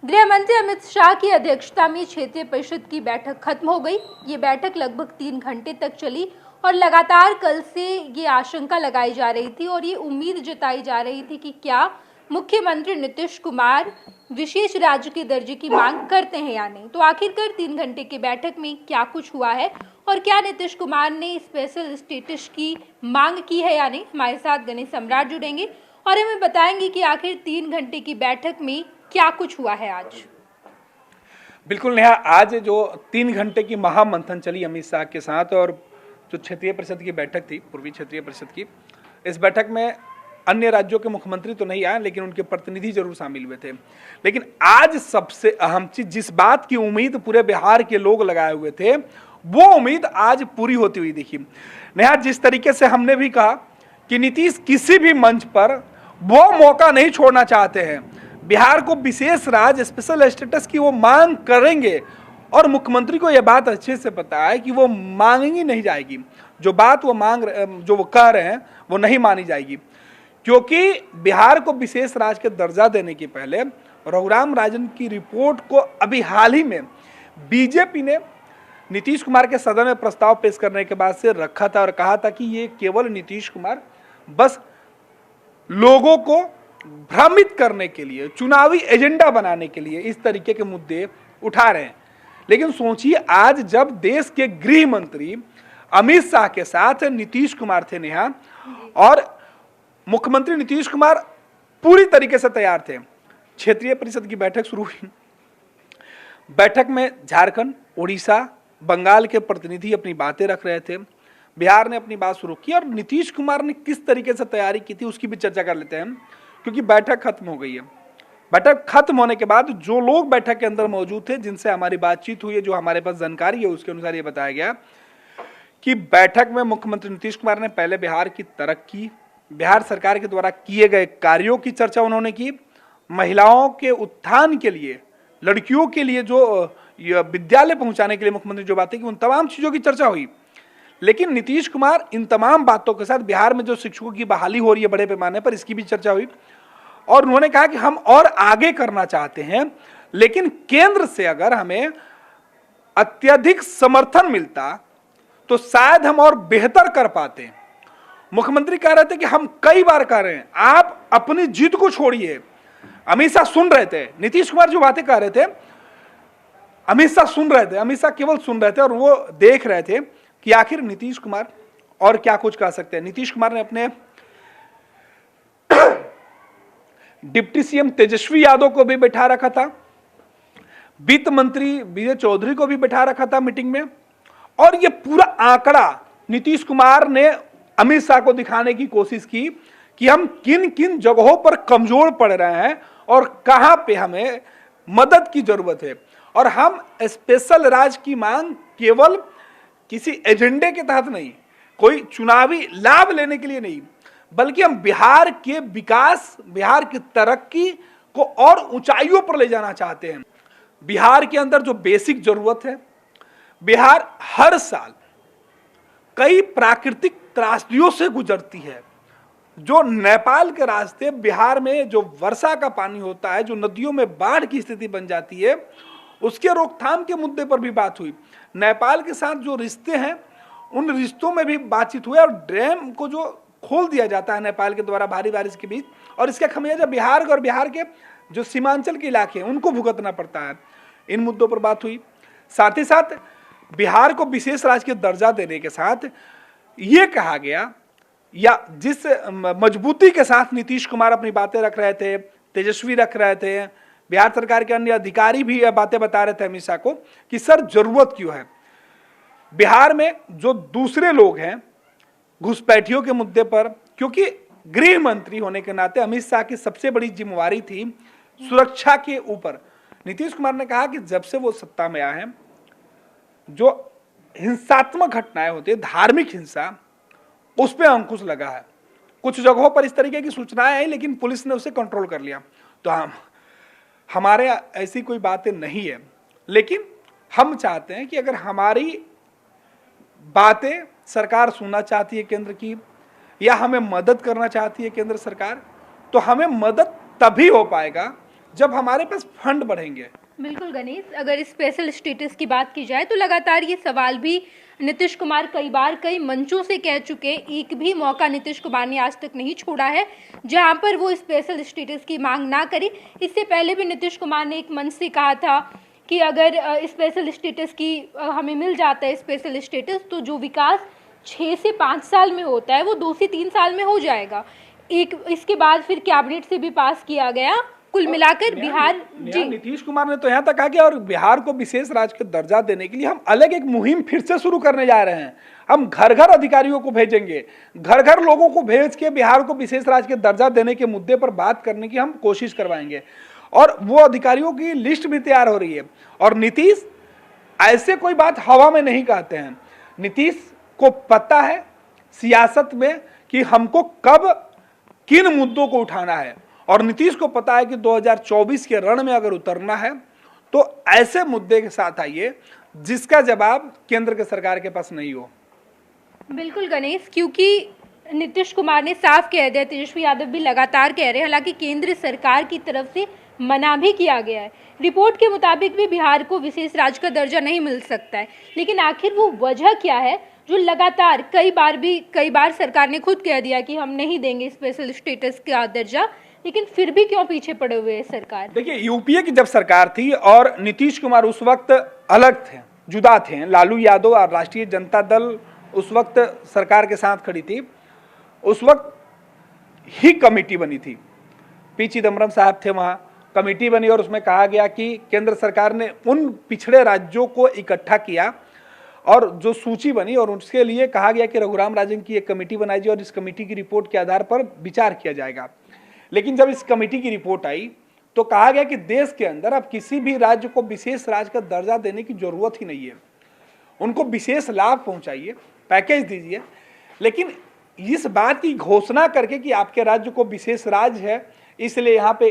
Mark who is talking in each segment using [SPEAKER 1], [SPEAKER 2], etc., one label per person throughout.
[SPEAKER 1] गृह मंत्री अमित शाह की अध्यक्षता में क्षेत्रीय परिषद की बैठक खत्म हो गई। ये बैठक लगभग 3 घंटे तक चली और लगातार कल से ये आशंका लगाई जा रही थी और ये उम्मीद जताई जा रही थी कि क्या मुख्यमंत्री नीतीश कुमार विशेष राज्य के दर्जे की मांग करते हैं या नहीं। तो आखिरकार 3 घंटे की बैठक में क्या कुछ हुआ है और क्या नीतीश कुमार ने स्पेशल स्टेटस की मांग की है या नहीं। हमारे साथ गणेश सम्राट जुड़ेंगे और हमें बताएंगे कि आखिर 3 घंटे की बैठक में क्या कुछ हुआ है आज।
[SPEAKER 2] बिल्कुल नेहा, आज जो 3 घंटे की महामंथन चली अमित शाह के साथ और जो क्षेत्रीय परिषद की बैठक थी, पूर्वी क्षेत्रीय परिषद की, इस बैठक में अन्य राज्यों के मुख्यमंत्री तो नहीं आए लेकिन उनके प्रतिनिधि जरूर शामिल हुए थे। लेकिन आज सबसे अहम चीज, जिस बात की उम्मीद पूरे बिहार के लोग लगाए हुए थे, वो उम्मीद आज पूरी होती हुई दिखी। नेहा, जिस तरीके से हमने भी कहा कि नीतीश किसी भी मंच पर वो मौका नहीं छोड़ना चाहते हैं, बिहार को विशेष राज्य स्पेशल स्टेटस की वो मांग करेंगे और मुख्यमंत्री को यह बात अच्छे से पता है कि वो मांगी नहीं जाएगी। जो बात वो जो वो कह रहे हैं वो नहीं मानी जाएगी, क्योंकि बिहार को विशेष राज्य के दर्जा देने के पहले रघुराम राजन की रिपोर्ट को अभी हाल ही में बीजेपी ने नीतीश कुमार के सदन में प्रस्ताव पेश करने के बाद से रखा था और कहा था कि ये केवल नीतीश कुमार बस लोगों को भ्रमित करने के लिए, चुनावी एजेंडा बनाने के लिए इस तरीके के मुद्दे उठा रहे हैं। लेकिन सोचिए, आज जब देश के गृह मंत्री अमित शाह के साथ नीतीश कुमार थे नेहा, और मुख्यमंत्री नीतीश कुमार पूरी तरीके से तैयार थे, क्षेत्रीय परिषद की बैठक शुरू हुई। बैठक में झारखंड, उड़ीसा, बंगाल के प्रतिनिधि अपनी बातें रख रहे थे, बिहार ने अपनी बात शुरू की और नीतीश कुमार ने किस तरीके से तैयारी की थी उसकी भी चर्चा कर लेते हैं, क्योंकि बैठक खत्म हो गई है। बैठक खत्म होने के बाद जो लोग बैठक के अंदर मौजूद थे, जिनसे हमारी बातचीत हुई है, जो हमारे पास जानकारी है, उसके अनुसार ये बताया गया कि बैठक में मुख्यमंत्री नीतीश कुमार ने पहले बिहार की तरक्की, बिहार सरकार के द्वारा किए गए कार्यों की चर्चा उन्होंने की, महिलाओं के उत्थान के लिए, लड़कियों के लिए जो विद्यालय पहुंचाने के लिए मुख्यमंत्री जो बातें की, उन तमाम चीजों की चर्चा हुई। लेकिन नीतीश कुमार इन तमाम बातों के साथ बिहार में जो शिक्षकों की बहाली हो रही है बड़े पैमाने पर, इसकी भी चर्चा हुई और उन्होंने कहा कि हम और आगे करना चाहते हैं, लेकिन केंद्र से अगर हमें अत्यधिक समर्थन मिलता तो शायद हम और बेहतर कर पाते। मुख्यमंत्री कह रहे थे कि हम कई बार कह रहे हैं, आप अपनी जिद को छोड़िए। अमित शाह सुन रहे थे, नीतीश कुमार जो बातें कह रहे थे अमित शाह सुन रहे थे, अमित शाह केवल सुन रहे थे और वो देख रहे थे कि आखिर नीतीश कुमार और क्या कुछ कह सकते हैं। नीतीश कुमार ने अपने डिप्टी सीएम तेजस्वी यादव को भी बैठा रखा था, वित्त मंत्री विजय चौधरी को भी बैठा रखा था मीटिंग में, और ये पूरा आंकड़ा नीतीश कुमार ने अमित शाह को दिखाने की कोशिश की कि हम किन किन जगहों पर कमजोर पड़ रहे हैं और कहां पे हमें मदद की जरूरत है। और हम स्पेशल राज्य की मांग केवल किसी एजेंडे के तहत नहीं, कोई चुनावी लाभ लेने के लिए नहीं, बल्कि हम बिहार के विकास, बिहार की तरक्की को और ऊंचाइयों पर ले जाना चाहते हैं। बिहार के अंदर जो बेसिक जरूरत है, बिहार हर साल कई प्राकृतिक त्रासदियों से गुजरती है। जो नेपाल के रास्ते बिहार में जो वर्षा का पानी होता है, जो नदियों में बाढ़ की स्थिति बन जाती है, उसके रोकथाम के मुद्दे पर भी बात हुई। नेपाल के साथ जो रिश्ते हैं उन रिश्तों में भी बातचीत हुई और डैम को जो खोल दिया जाता है नेपाल के द्वारा भारी बारिश के बीच, और इसका खमियाजा बिहार और बिहार के जो सीमांचल के इलाके हैं उनको भुगतना पड़ता है, इन मुद्दों पर बात हुई। साथ ही साथ बिहार को विशेष राज्य के दर्जा देने के साथ ये कहा गया, या जिस मजबूती के साथ नीतीश कुमार अपनी बातें रख रहे थे, तेजस्वी रख रहे थे, बिहार सरकार के अन्य अधिकारी भी यह बातें बता रहे थे अमित शाह को कि सर जरूरत क्यों है। बिहार में जो दूसरे लोग हैं घुसपैठियों के मुद्दे पर, क्योंकि गृह मंत्री होने के नाते अमित शाह की सबसे बड़ी जिम्मेवारी थी सुरक्षा के ऊपर। नीतीश कुमार ने कहा कि जब से वो सत्ता में आए हैं, जो हिंसात्मक घटनाएं होती है, धार्मिक हिंसा, उस पर अंकुश लगा है। कुछ जगहों पर इस तरीके की सूचनाएं आई लेकिन पुलिस ने उसे कंट्रोल कर लिया। तो हमारे ऐसी कोई बातें नहीं है, लेकिन हम चाहते हैं कि अगर हमारी बातें सरकार सुनना चाहती है केंद्र की, या हमें मदद करना चाहती है केंद्र सरकार, तो हमें मदद तभी हो पाएगा जब हमारे पास फंड बढ़ेंगे।
[SPEAKER 1] बिल्कुल गणेश, अगर स्पेशल स्टेटस की बात की जाए तो लगातार ये सवाल भी नीतीश कुमार कई बार कई मंचों से कह चुके, एक भी मौका नीतीश कुमार ने आज तक नहीं छोड़ा है जहां पर वो स्पेशल स्टेटस की मांग ना करे। इससे पहले भी नीतीश कुमार ने एक मंच से कहा था कि अगर स्पेशल स्टेटस की हमें मिल जाता है स्पेशल स्टेटस तो जो विकास 6 से 5 साल में होता है वो 2 से 3 साल में हो जाएगा। इसके बाद फिर कैबिनेट से भी पास किया गया। कुल मिलाकर बिहार जी
[SPEAKER 2] नीतीश कुमार ने तो यहाँ तक कहा कि और बिहार को विशेष राज्य का दर्जा देने के लिए हम अलग एक मुहिम फिर से शुरू करने जा रहे हैं। हम घर घर अधिकारियों को भेजेंगे, घर घर लोगों को भेज के बिहार को विशेष राज्य का दर्जा देने के मुद्दे पर बात करने की हम कोशिश करवाएंगे और वो अधिकारियों की लिस्ट भी तैयार हो रही है। और नीतीश ऐसे कोई बात हवा में नहीं कहते हैं। नीतीश को पता है सियासत में कि हमको कब किन मुद्दों को उठाना है और नीतीश को पता है कि 2024 के रण में अगर उतरना है तो ऐसे मुद्दे के साथ आइए जिसका जवाब केंद्र के सरकार के पास नहीं हो।
[SPEAKER 1] बिल्कुल गणेश, क्योंकि नीतीश कुमार ने साफ कह दिया, तेजस्वी यादव भी लगातार कह रहे हैं, हालांकि केंद्र सरकार की तरफ से मना भी किया गया है। रिपोर्ट के मुताबिक भी बिहार को विशेष राज्य का दर्जा नहीं मिल सकता है, लेकिन आखिर वो वजह क्या है जो लगातार कई बार सरकार ने खुद कह दिया कि हम नहीं देंगे स्पेशल स्टेटस का दर्जा, लेकिन फिर भी क्यों पीछे पड़े हुए है सरकार?
[SPEAKER 2] देखिए, यूपीए की जब सरकार थी और नीतीश कुमार उस वक्त अलग थे, जुदा थे, लालू यादव और राष्ट्रीय जनता दल उस वक्त सरकार के साथ खड़ी थी, उस वक्त ही कमेटी बनी थी, पी चिदम्बरम साहब थे, वहां कमेटी बनी और उसमें कहा गया कि केंद्र सरकार ने उन पिछड़े राज्यों को इकट्ठा किया और जो सूची बनी और उसके लिए कहा गया कि रघुराम राजन की एक कमेटी बनाई जाए और इस कमेटी की रिपोर्ट के आधार पर विचार किया जाएगा। लेकिन जब इस कमेटी की रिपोर्ट आई तो कहा गया कि देश के अंदर अब किसी भी राज्य को विशेष राज्य का दर्जा देने की जरूरत ही नहीं है, उनको विशेष लाभ पहुंचाइए, पैकेज दीजिए, लेकिन इस बात की घोषणा करके कि आपके राज्य को विशेष राज्य है इसलिए यहाँ पे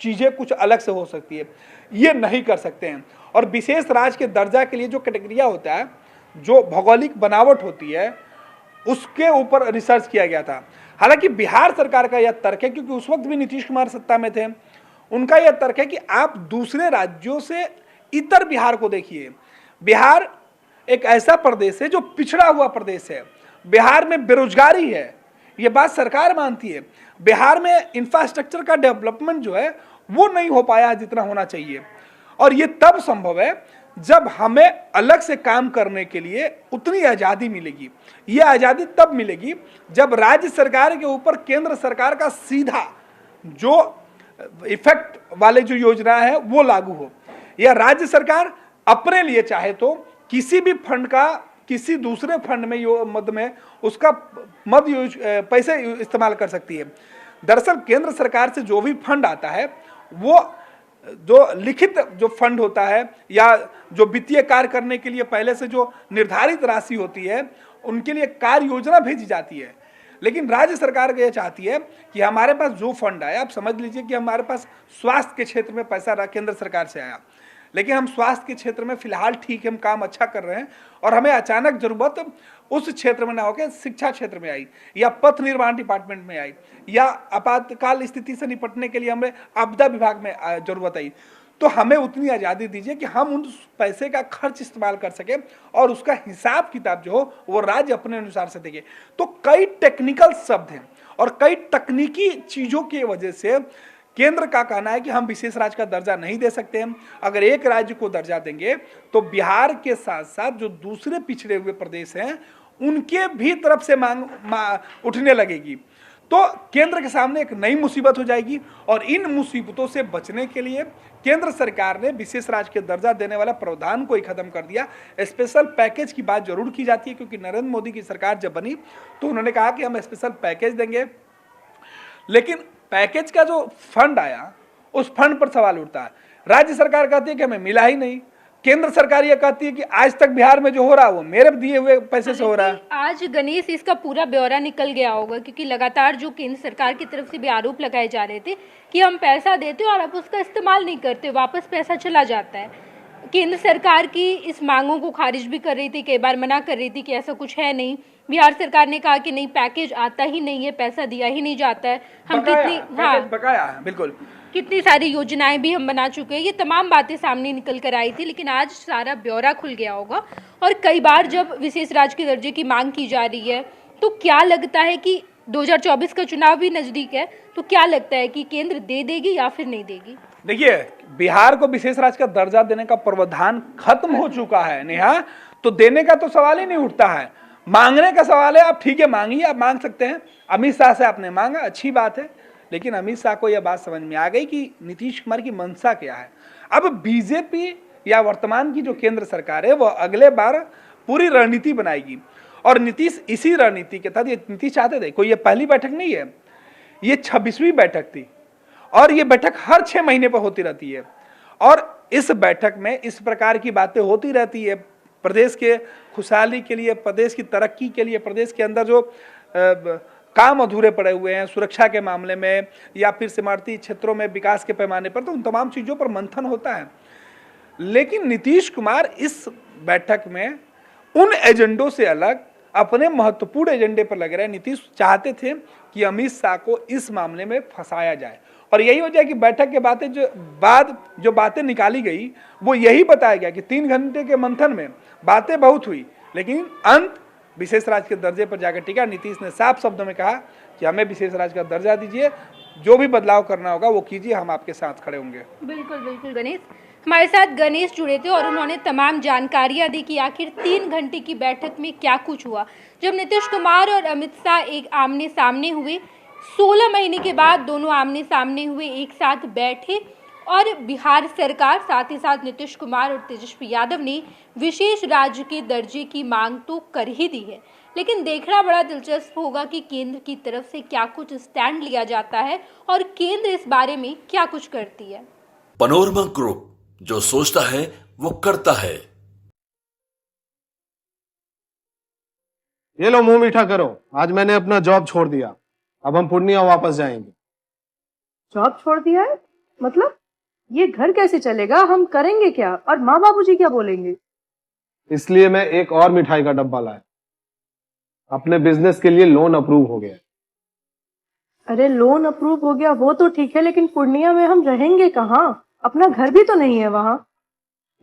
[SPEAKER 2] चीजें कुछ अलग से हो सकती है, ये नहीं कर सकते हैं। और विशेष राज्य के दर्जा के लिए जो कैटेगरिया होता है, जो भौगोलिक बनावट होती है, उसके ऊपर रिसर्च किया गया था। हालांकि बिहार सरकार का यह तर्क है, क्योंकि उस वक्त भी नीतीश कुमार सत्ता में थे, उनका यह तर्क है कि आप दूसरे राज्यों से इतर बिहार को देखिए। बिहार एक ऐसा प्रदेश है जो पिछड़ा हुआ प्रदेश है, बिहार में बेरोजगारी है, यह बात सरकार मानती है। बिहार में इंफ्रास्ट्रक्चर का डेवलपमेंट जो है वो नहीं हो पाया जितना होना चाहिए, और ये तब संभव है जब हमें अलग से काम करने के लिए उतनी आज़ादी मिलेगी। ये आज़ादी तब मिलेगी जब राज्य सरकार के ऊपर केंद्र सरकार का सीधा जो इफेक्ट वाले जो योजना है वो लागू हो, या राज्य सरकार अपने लिए चाहे तो किसी भी फंड का किसी दूसरे फंड में मद में उसका पैसे इस्तेमाल कर सकती है। दरअसल केंद्र सरकार से जो भी फंड आता है वो जो लिखित जो फंड होता है या जो वित्तीय कार्य करने के लिए पहले से जो निर्धारित राशि होती है उनके लिए कार्य योजना भेजी जाती है। लेकिन राज्य सरकार ये चाहती है कि हमारे पास जो फंड आया, आप समझ लीजिए कि हमारे पास स्वास्थ्य के क्षेत्र में पैसा केंद्र सरकार से आया, लेकिन हम स्वास्थ्य के क्षेत्र में फिलहाल ठीक है, हम काम अच्छा कर रहे हैं और हमें अचानक जरूरत उस क्षेत्र में ना होकर शिक्षा क्षेत्र में आई या पथ निर्माण डिपार्टमेंट में आई या आपातकाल स्थिति से निपटने के लिए हमें आपदा विभाग में जरूरत आई, तो हमें उतनी आज़ादी दीजिए कि हम उन पैसे का खर्च इस्तेमाल कर सके और उसका हिसाब किताब जो हो वो राज्य अपने अनुसार से देंगे। तो कई टेक्निकल शब्द हैं और कई तकनीकी चीज़ों की वजह से केंद्र का कहना है कि हम विशेष राज्य का दर्जा नहीं दे सकते हैं। अगर एक राज्य को दर्जा देंगे तो बिहार के साथ साथ जो दूसरे पिछड़े हुए प्रदेश हैं उनके भी तरफ से मांग उठने लगेगी, तो केंद्र के सामने एक नई मुसीबत हो जाएगी। और इन मुसीबतों से बचने के लिए केंद्र सरकार ने विशेष राज्य के दर्जा देने वाला प्रावधान को ही खत्म कर दिया। स्पेशल पैकेज की बात जरूर की जाती है, क्योंकि नरेंद्र मोदी की सरकार जब बनी तो उन्होंने कहा कि हम स्पेशल पैकेज देंगे, लेकिन पैकेज का जो फंड आया उस फंड पर सवाल उठता है। राज्य सरकार कहती है कि हमें मिला ही नहीं, केंद्र सरकार ये कहती है कि आज तक बिहार में जो हो रहा है वो मेरे दिए हुए पैसे से हो रहा है।
[SPEAKER 1] आज गणेश इसका पूरा ब्यौरा निकल गया होगा, क्योंकि लगातार जो केंद्र सरकार की तरफ से भी आरोप लगाए जा रहे थे कि हम पैसा देते और आप उसका इस्तेमाल नहीं करते, वापस पैसा चला जाता है। केंद्र सरकार की इस मांगों को खारिज भी कर रही थी, कई बार मना कर रही थी कि ऐसा कुछ है नहीं। बिहार सरकार ने कहा कि नहीं, पैकेज आता ही नहीं है, पैसा दिया ही नहीं जाता है, हम कितनी
[SPEAKER 2] बकाया है, बिल्कुल।
[SPEAKER 1] कितनी सारी योजनाएं भी हम बना चुके हैं, ये तमाम बातें सामने निकल कर आई थी, लेकिन आज सारा ब्यौरा खुल गया होगा। और कई बार जब विशेष राज्य के दर्जे की मांग की जा रही है तो क्या लगता है कि 2024 का चुनाव भी नजदीक है, तो क्या लगता है कि केंद्र दे देगी या फिर नहीं देगी?
[SPEAKER 2] देखिए, बिहार को विशेष राज्य का दर्जा देने का प्रावधान खत्म हो चुका है नेहा, तो देने का तो सवाल ही नहीं उठता है, मांगने का सवाल है। आप ठीक है मांगिए, आप मांग सकते हैं। अमित शाह से आपने मांगा, अच्छी बात है, लेकिन अमित शाह को यह बात समझ में आ गई कि नीतीश कुमार की मंशा क्या है। अब बीजेपी या वर्तमान की जो केंद्र सरकार है वो अगले बार पूरी रणनीति बनाएगी, और नीतीश इसी रणनीति के तहत, ये नीतीश चाहते थे, कोई ये पहली बैठक नहीं है, ये 26वीं बैठक थी, और ये बैठक हर 6 महीने पर होती रहती है। और इस बैठक में इस प्रकार की बातें होती रहती है, प्रदेश के खुशहाली के लिए, प्रदेश की तरक्की के लिए, प्रदेश के अंदर जो काम अधूरे पड़े हुए हैं सुरक्षा के मामले में या फिर सीमावर्ती क्षेत्रों में विकास के पैमाने पर, तो उन तमाम चीज़ों पर मंथन होता है। लेकिन नीतीश कुमार इस बैठक में उन एजेंडों से अलग अपने महत्वपूर्ण एजेंडे पर लग रहे हैं। नीतीश चाहते थे कि अमित शाह को इस मामले में फंसाया जाए, और यही वजह है कि बैठक के बातें जो बातें निकाली गई वो यही बताया गया कि 3 घंटे के मंथन में बातें बहुत हुई, लेकिन अंत विशेष राज्य के दर्जे पर जाकर टिका। नीतीश ने साफ शब्दों में कहा कि हमें विशेष राज्य का दर्जा दीजिए, जो भी बदलाव करना होगा वो कीजिए, हम आपके साथ खड़े होंगे।
[SPEAKER 1] बिल्कुल बिल्कुल गणेश, हमारे साथ गणेश जुड़े थे और उन्होंने तमाम जानकारियां दी कि आखिर 3 घंटे की बैठक में क्या कुछ हुआ। जब नीतीश कुमार और अमित शाह एक आमने सामने हुए, 16 महीने के बाद दोनों आमने सामने हुए, एक साथ बैठे, और बिहार सरकार साथ ही साथ नीतीश कुमार और तेजस्वी यादव ने विशेष राज्य के दर्जे की मांग तो कर ही दी है, लेकिन देखना बड़ा दिलचस्प होगा कि केंद्र की तरफ से क्या कुछ स्टैंड लिया जाता है और केंद्र इस बारे में क्या कुछ करती है।
[SPEAKER 3] पैनोरमा ग्रुप, जो सोचता है वो करता है।
[SPEAKER 4] ये लो मुंह मीठा करो, आज मैंने अपना जॉब छोड़ दिया, अब हम पूर्णिया वापस जाएंगे।
[SPEAKER 5] जॉब छोड़ दिया है? मतलब ये घर कैसे चलेगा? हम करेंगे क्या? और माँ बाबूजी क्या बोलेंगे?
[SPEAKER 4] इसलिए मैं एक और मिठाई का डब्बा लाया, अपने बिजनेस के लिए लोन अप्रूव हो गया।
[SPEAKER 5] अरे लोन अप्रूव हो गया वो तो ठीक है, लेकिन पूर्णिया में हम रहेंगे कहाँ? अपना घर भी तो नहीं है वहाँ।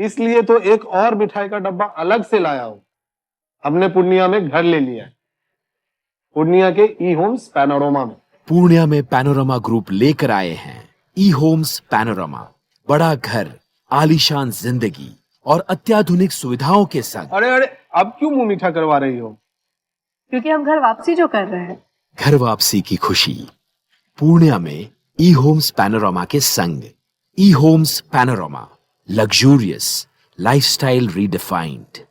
[SPEAKER 4] इसलिए तो एक और मिठाई का डब्बा अलग से लाया हूँ। हमने पूर्णिया में घर ले लिया है, पूर्णिया के ई होम्स पैनोरमा में।
[SPEAKER 6] पूर्णिया में पैनोरमा ग्रुप लेकर आए हैं ई होम्स पैनोरमा, बड़ा घर, आलीशान जिंदगी और अत्याधुनिक सुविधाओं के संग।
[SPEAKER 4] अरे अब क्यों मुंह मीठा करवा रही हो?
[SPEAKER 5] क्योंकि हम घर वापसी जो कर रहे हैं।
[SPEAKER 6] घर वापसी की खुशी पूर्णिया में ई होम्स पैनोरमा के संग। E homes panorama, luxurious lifestyle redefined.